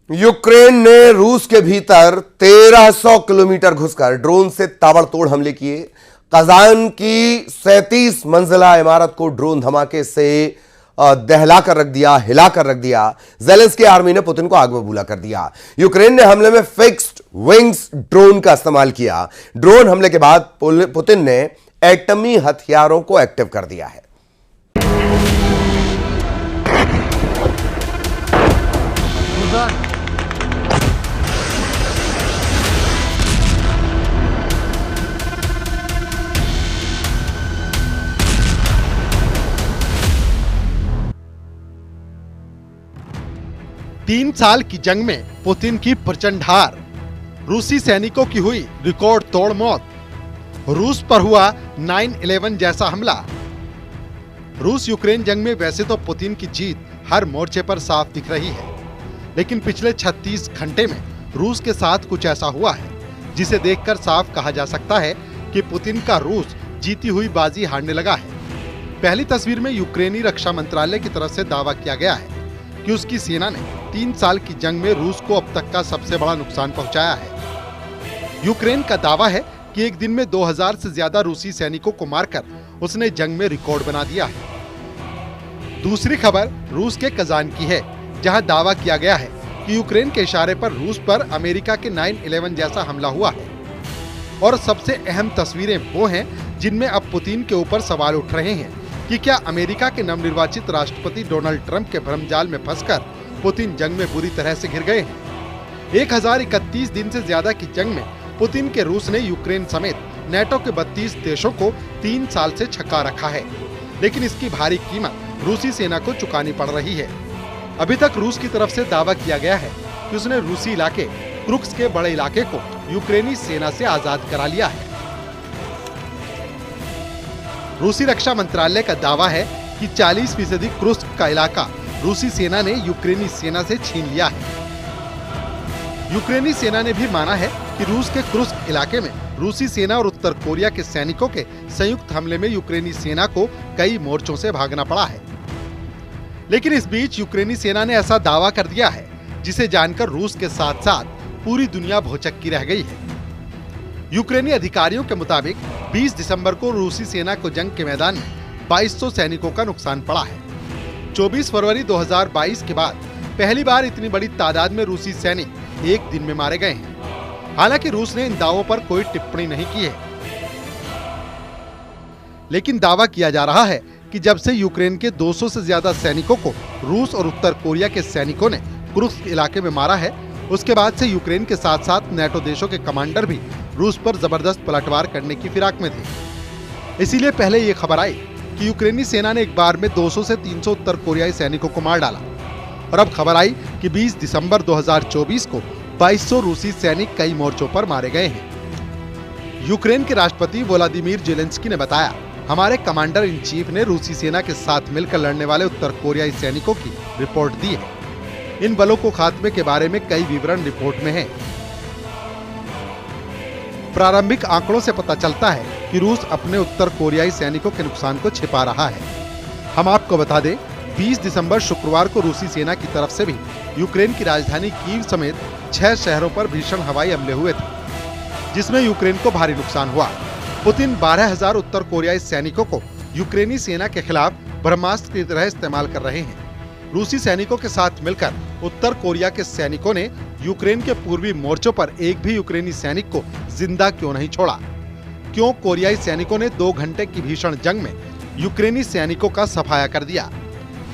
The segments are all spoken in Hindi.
यूक्रेन ने रूस के भीतर 1300 किलोमीटर घुसकर ड्रोन से ताबड़तोड़ हमले किए। कजान की 37 मंजिला इमारत को ड्रोन धमाके से दहला कर रख दिया, हिला कर रख दिया। ज़ेलेंस्की आर्मी ने पुतिन को आग बबूला कर दिया। यूक्रेन ने हमले में फिक्स्ड विंग्स ड्रोन का इस्तेमाल किया। ड्रोन हमले के बाद पुतिन ने एटमी हथियारों को एक्टिव कर दिया है। 3 साल की जंग में पुतिन की प्रचंड हार, रूसी सैनिकों की हुई रिकॉर्ड तोड़ मौत, रूस पर हुआ 9/11 जैसा हमला। रूस यूक्रेन जंग में वैसे तो पुतिन की जीत हर मोर्चे पर साफ दिख रही है, लेकिन पिछले 36 घंटे में रूस के साथ कुछ ऐसा हुआ है जिसे देखकर साफ कहा जा सकता है कि पुतिन का रूस जीती हुई बाजी हारने लगा है। पहली तस्वीर में यूक्रेनी रक्षा मंत्रालय की तरफ से दावा किया गया है कि उसकी सेना ने 3 साल की जंग में रूस को अब तक का सबसे बड़ा नुकसान पहुंचाया है। यूक्रेन का दावा है कि एक दिन में 2000 से ज्यादा रूसी सैनिकों को मारकर उसने जंग में रिकॉर्ड बना दिया है। दूसरी खबर रूस के कजान की है, जहां दावा किया गया है कि यूक्रेन के इशारे पर रूस पर अमेरिका के 9/11 जैसा हमला हुआ है। और सबसे अहम तस्वीरें वो हैं जिनमें अब पुतिन के ऊपर सवाल उठ रहे हैं कि क्या अमेरिका के नवनिर्वाचित राष्ट्रपति डोनाल्ड ट्रंप के भ्रमजाल में फंसकर पुतिन जंग में बुरी तरह से घिर गए हैं। 1031 दिन से ज्यादा की जंग में पुतिन के रूस ने यूक्रेन समेत नेटो के 32 देशों को 3 साल से छका रखा है, लेकिन इसकी भारी कीमत रूसी सेना को चुकानी पड़ रही है। अभी तक रूस की तरफ से दावा किया गया है कि उसने रूसी इलाके क्रुक्स के बड़े इलाके को यूक्रेनी सेना से आजाद करा लिया है। रूसी रक्षा मंत्रालय का दावा है कि 40% क्रुस्क का इलाका रूसी सेना ने यूक्रेनी सेना से छीन लिया है। यूक्रेनी सेना ने भी माना है कि रूस के क्रुस्क इलाके में रूसी सेना और उत्तर कोरिया के सैनिकों के संयुक्त हमले में यूक्रेनी सेना को कई मोर्चों से भागना पड़ा है। लेकिन इस बीच यूक्रेनी सेना ने ऐसा दावा कर दिया है जिसे जानकर रूस के साथ साथ पूरी दुनिया भौचक्की रह गई है। यूक्रेनी अधिकारियों के मुताबिक 20 दिसंबर को रूसी सेना को जंग के मैदान में 2200 सैनिकों का नुकसान पड़ा है। 24 फरवरी 2022 के बाद पहली बार इतनी बड़ी तादाद में रूसी सैनिक एक दिन में मारे गए हैं। हालांकि रूस ने इन दावों पर कोई टिप्पणी नहीं की है, लेकिन दावा किया जा रहा है कि जब से यूक्रेन के 200 से ज्यादा सैनिकों को रूस और उत्तर कोरिया के सैनिकों ने कुर्स्क इलाके में मारा है, उसके बाद से यूक्रेन के साथ साथ नेटो देशों के कमांडर भी रूस पर जबरदस्त पलटवार करने की फिराक में थे। इसीलिए पहले ये खबर आई कि यूक्रेनी सेना ने एक बार में 200 से 300 उत्तर कोरियाई सैनिकों को मार डाला, और अब खबर आई कि 20 दिसंबर 2024 को 2200 रूसी सैनिक कई मोर्चों पर मारे गए हैं। यूक्रेन के राष्ट्रपति व्लादिमीर ज़ेलेंस्की ने बताया, हमारे कमांडर इन चीफ ने रूसी सेना के साथ मिलकर लड़ने वाले उत्तर कोरियाई सैनिकों की रिपोर्ट दी है। इन बलों को खात्मे के बारे में कई विवरण रिपोर्ट में हैं। प्रारंभिक आंकड़ों से पता चलता है कि रूस अपने उत्तर कोरियाई सैनिकों के नुकसान को छिपा रहा है। हम आपको बता दें, 20 दिसंबर शुक्रवार को रूसी सेना की तरफ से भी यूक्रेन की राजधानी कीव समेत 6 शहरों पर भीषण हवाई हमले हुए थे, जिसमें यूक्रेन को भारी नुकसान हुआ। पुतिन 12,000 उत्तर कोरियाई सैनिकों को यूक्रेनी सेना के खिलाफ ब्रह्मास्त्र की तरह इस्तेमाल कर रहे हैं। रूसी सैनिकों के साथ मिलकर उत्तर कोरिया के सैनिकों ने यूक्रेन के पूर्वी मोर्चों पर एक भी यूक्रेनी सैनिक को जिंदा क्यों नहीं छोड़ा? क्यों कोरियाई सैनिकों ने 2 घंटे की भीषण जंग में यूक्रेनी सैनिकों का सफाया कर दिया?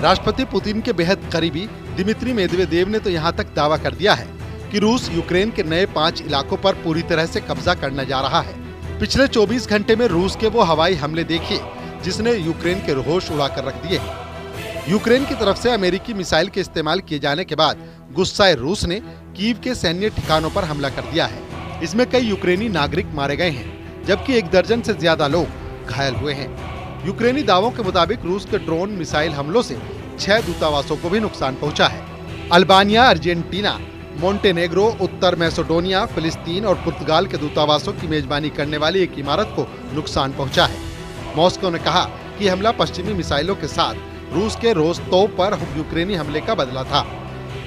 राष्ट्रपति पुतिन के बेहद करीबी दिमित्री मेदवेदेव ने तो यहाँ तक दावा कर दिया है कि रूस यूक्रेन के नए 5 इलाकों पर पूरी तरह से कब्जा करने जा रहा है। पिछले 24 घंटे में रूस के वो हवाई हमले देखिए जिसने यूक्रेन के होश उड़ा कर रख दिए हैं। यूक्रेन की तरफ से अमेरिकी मिसाइल के इस्तेमाल किए जाने के बाद गुस्साए रूस ने कीव के सैन्य ठिकानों पर हमला कर दिया है। इसमें कई यूक्रेनी नागरिक मारे गए हैं, जबकि 1 दर्जन से ज्यादा लोग घायल हुए हैं। यूक्रेनी दावों के मुताबिक रूस के ड्रोन मिसाइल हमलों से 6 दूतावासों को भी नुकसान पहुंचा है। अल्बानिया, अर्जेंटीना, मोंटेनेग्रो, उत्तर मैसेडोनिया, फिलिस्तीन और पुर्तगाल के दूतावासों की मेजबानी करने वाली एक इमारत को नुकसान पहुंचा है। मॉस्को ने कहा कि हमला पश्चिमी मिसाइलों के साथ रूस के रोस्तोव पर यूक्रेनी हमले का बदला था।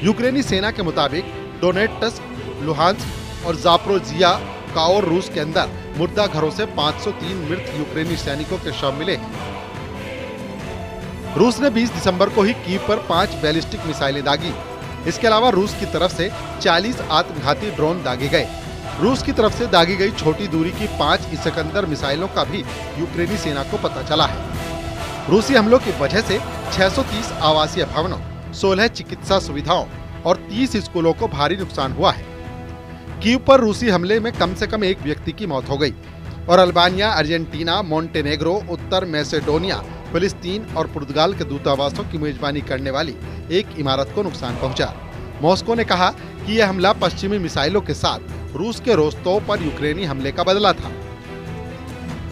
यूक्रेनी सेना के मुताबिक डोनेट्स्क, लुहांस्क और जापोरिजिया और रूस के अंदर मुर्दा घरों से 503 मृत यूक्रेनी सैनिकों के शव मिले हैं। रूस ने 20 दिसंबर को ही कीव पर 5 बैलिस्टिक मिसाइलें दागी। इसके अलावा रूस की तरफ से 40 आत्मघाती ड्रोन दागे गए। रूस की तरफ से दागी गई छोटी दूरी की 5 इस्कंदर मिसाइलों का भी यूक्रेनी सेना को पता चला है। रूसी हमलों की वजह से 630 आवासीय भवनों, 16 चिकित्सा सुविधाओं और 30 स्कूलों को भारी नुकसान हुआ है। कीव पर रूसी हमले में कम से कम एक व्यक्ति की मौत हो गई और अल्बानिया, अर्जेंटीना, मोंटेनेग्रो, उत्तर मैसेडोनिया, फिलिस्तीन और पुर्तगाल के दूतावासों की मेजबानी करने वाली एक इमारत को नुकसान पहुंचा। मॉस्को ने कहा कि यह हमला पश्चिमी मिसाइलों के साथ रूस के रोस्तोव पर यूक्रेनी हमले का बदला था।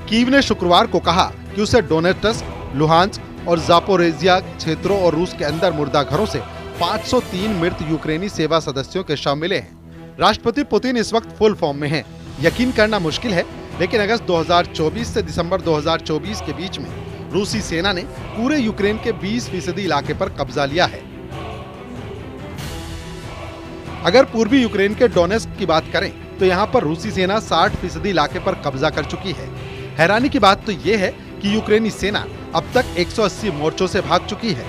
कीव ने शुक्रवार को कहा कि उसे डोनेट्स्क, लुहांस्क और जापोरिजिया क्षेत्रों और रूस के अंदर मुर्दा घरों से 503 मृत यूक्रेनी सेवा सदस्यों के शव मिले हैं। राष्ट्रपति पुतिन इस वक्त फुल फॉर्म में हैं। यकीन करना मुश्किल है, लेकिन अगस्त 2024 से दिसंबर 2024 के बीच में रूसी सेना ने पूरे यूक्रेन के 20% इलाके पर कब्जा लिया है। अगर पूर्वी यूक्रेन के डोनेस्क की बात करें तो यहाँ पर रूसी सेना 60% इलाके पर कब्जा कर चुकी है। हैरानी की बात तो ये है कि यूक्रेनी सेना अब तक 180 मोर्चों से भाग चुकी है।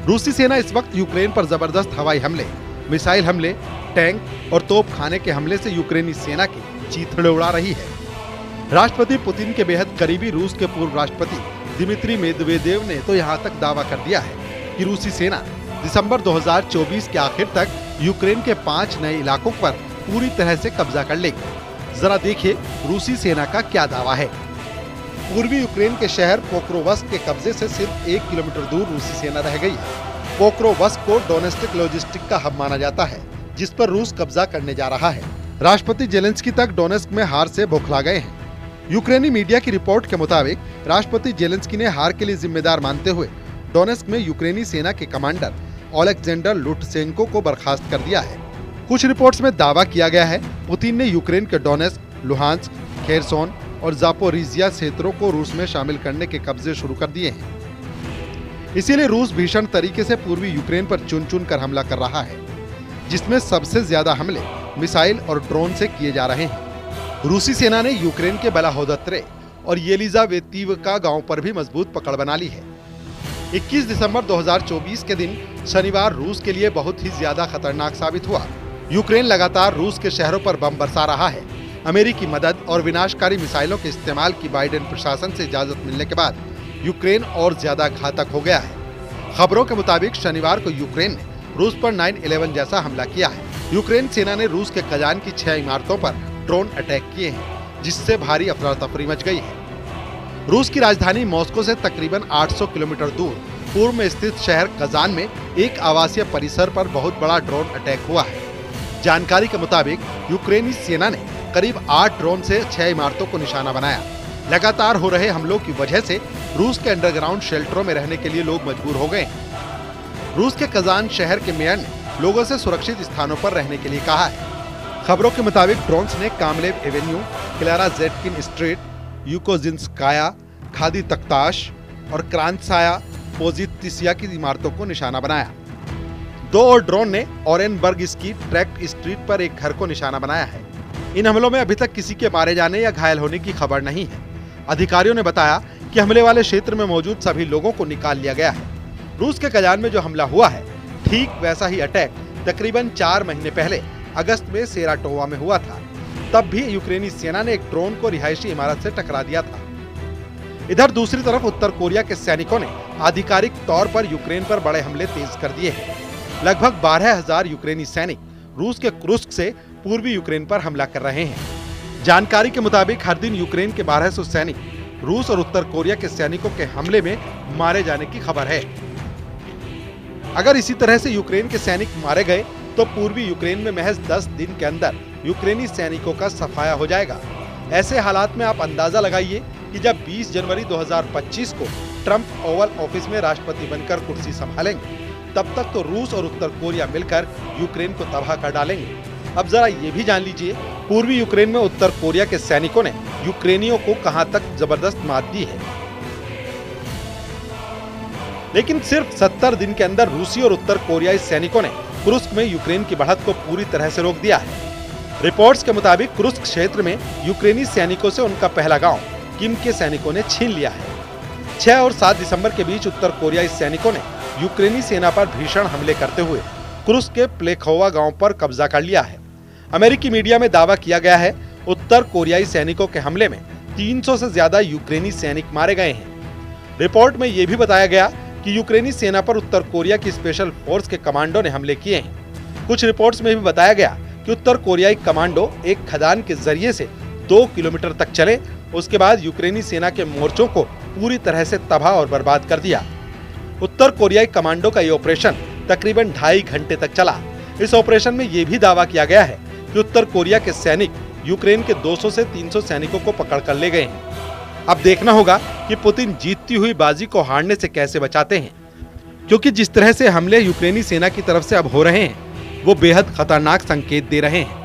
रूसी सेना इस वक्त यूक्रेन पर जबरदस्त हवाई हमले, मिसाइल हमले, टैंक और तोप खाने के हमले से यूक्रेनी सेना की चीथड़े उड़ा रही है। राष्ट्रपति पुतिन के बेहद करीबी रूस के पूर्व राष्ट्रपति दिमित्री मेदवेदेव ने तो यहाँ तक दावा कर दिया है कि रूसी सेना दिसंबर 2024 के आखिर तक यूक्रेन के 5 नए इलाकों पर पूरी तरह से कब्जा कर लेगी। जरा देखिए रूसी सेना का क्या दावा है। पूर्वी यूक्रेन के शहर पोक्रोवस्क के कब्जे से सिर्फ 1 किलोमीटर दूर रूसी सेना रह गई है। पोक्रोवस्क को डोनेस्टिक लॉजिस्टिक का हब माना जाता है, जिस पर रूस कब्जा करने जा रहा है। राष्ट्रपति जेलेंस्की तक डोनेस्क में हार से बौखला गए हैं। यूक्रेनी मीडिया की रिपोर्ट के मुताबिक राष्ट्रपति जेलेंस्की ने हार के लिए जिम्मेदार मानते हुए डोनेस्क में यूक्रेनी सेना के कमांडर ओलेक्जेंडर लुटसेंको को बर्खास्त कर दिया है। कुछ रिपोर्ट्स में दावा किया गया है पुतिन ने यूक्रेन के डोनेस्क, लुहांस्क, खेरसोन और जापोरिजिया क्षेत्रों को रूस में शामिल करने के कब्जे शुरू कर दिए हैं। इसीलिए रूस भीषण तरीके से पूर्वी यूक्रेन पर चुन चुन कर हमला कर रहा है, जिसमें सबसे ज्यादा हमले मिसाइल और ड्रोन से किए जा रहे हैं। रूसी सेना ने यूक्रेन के बलाहोदत्रे और येलिजावेतीवका गांव पर भी मजबूत पकड़ बना ली है। 21 दिसंबर 2024 के दिन शनिवार रूस के लिए बहुत ही ज्यादा खतरनाक साबित हुआ। यूक्रेन लगातार रूस के शहरों पर बम बरसा रहा है। अमेरिकी मदद और विनाशकारी मिसाइलों के इस्तेमाल की बाइडेन प्रशासन से इजाजत मिलने के बाद यूक्रेन और ज्यादा घातक हो गया है। खबरों के मुताबिक शनिवार को यूक्रेन ने रूस पर 9/11 जैसा हमला किया है। यूक्रेन सेना ने रूस के कजान की 6 इमारतों पर ड्रोन अटैक किए हैं, जिससे भारी अफरा तफरी मच गई है। रूस की राजधानी मॉस्को से तकरीबन 800 किलोमीटर दूर पूर्व में स्थित शहर कजान में एक आवासीय परिसर पर बहुत बड़ा ड्रोन अटैक हुआ है। जानकारी के मुताबिक यूक्रेनी सेना ने करीब 8 ड्रोन से 6 इमारतों को निशाना बनाया। लगातार हो रहे हमलों की वजह से रूस के अंडरग्राउंड शेल्टरों में रहने के लिए लोग मजबूर हो गए हैं। रूस के कजान शहर के मेयर ने लोगों से सुरक्षित स्थानों पर रहने के लिए कहा है। खबरों के मुताबिक ड्रोन्स ने Kamlev Avenue, Clara Zetkin Street, यूकोजिंस्काया, खादी तख्ताश और क्रांतसाया पोजितिसिया की इमारतों को निशाना बनाया। 2 और ड्रोन ने ओरेनबर्ग की ट्रैक्ट स्ट्रीट पर एक घर को निशाना बनाया है। इन हमलों में अभी तक किसी के मारे जाने या घायल होने की खबर नहीं है। अधिकारियों ने बताया कि हमले वाले क्षेत्र में मौजूद सभी लोगों को निकाल लिया गया है। रूस के कजान में जो हमला हुआ है, ठीक वैसा ही अटैक तकरीबन 4 महीने पहले अगस्त में सेराटोवा में हुआ था। तब भी यूक्रेनी सेना ने एक ड्रोन को रिहायशी इमारत से टकरा दिया था। इधर दूसरी तरफ उत्तर कोरिया के सैनिकों ने आधिकारिक तौर पर यूक्रेन पर बड़े हमले तेज कर दिए हैं। लगभग 12,000 यूक्रेनी सैनिक रूस के कुर्स्क से पूर्वी यूक्रेन पर हमला कर रहे हैं। जानकारी के मुताबिक हर दिन यूक्रेन के 1200 सैनिक रूस और उत्तर कोरिया के सैनिकों के हमले में मारे जाने की खबर है। अगर इसी तरह से यूक्रेन के सैनिक मारे गए तो पूर्वी यूक्रेन में महज 10 दिन के अंदर यूक्रेनी सैनिकों का सफाया हो जाएगा। ऐसे हालात में आप अंदाजा लगाइए कि जब 20 जनवरी 2025 को ट्रंप ओवल ऑफिस में राष्ट्रपति बनकर कुर्सी संभालेंगे, तब तक तो रूस और उत्तर कोरिया मिलकर यूक्रेन को तबाह कर डालेंगे। अब जरा ये भी जान लीजिए, पूर्वी यूक्रेन में उत्तर कोरिया के सैनिकों ने यूक्रेनियों को कहां तक जबरदस्त मात दी है। लेकिन सिर्फ 70 दिन के अंदर रूसी और उत्तर कोरियाई सैनिकों ने कुर्स्क में यूक्रेन की बढ़त को पूरी तरह से रोक दिया है। रिपोर्ट्स के मुताबिक कुर्स्क क्षेत्र में यूक्रेनी सैनिकों से उनका पहला गांव किम के सैनिकों ने छीन लिया है। 6 और 7 दिसंबर के बीच उत्तर कोरियाई सैनिकों ने यूक्रेनी सेना पर भीषण हमले करते हुए कुर्स्क के प्लेखोवा गांव पर कब्जा कर लिया है। अमेरिकी मीडिया में दावा किया गया है उत्तर कोरियाई सैनिकों के हमले में 300 से ज्यादा यूक्रेनी सैनिक मारे गए हैं। रिपोर्ट में यह भी बताया गया कि यूक्रेनी सेना पर उत्तर कोरिया की स्पेशल फोर्स के कमांडो ने हमले किए हैं। कुछ रिपोर्ट्स में भी बताया गया कि उत्तर कोरियाई कमांडो एक खदान के जरिए से 2 किलोमीटर तक चले, उसके बाद यूक्रेनी सेना के मोर्चों को पूरी तरह से तबाह और बर्बाद कर दिया। उत्तर कोरियाई कमांडो का ये ऑपरेशन तकरीबन 2.5 घंटे तक चला। इस ऑपरेशन में यह भी दावा किया गया है कि उत्तर कोरिया के सैनिक यूक्रेन के 200 से 300 सैनिकों को पकड़ कर ले गए हैं। अब देखना होगा कि पुतिन जीतती हुई बाजी को हारने से कैसे बचाते हैं, क्योंकि जिस तरह से हमले यूक्रेनी सेना की तरफ से अब हो रहे हैं वो बेहद खतरनाक संकेत दे रहे हैं।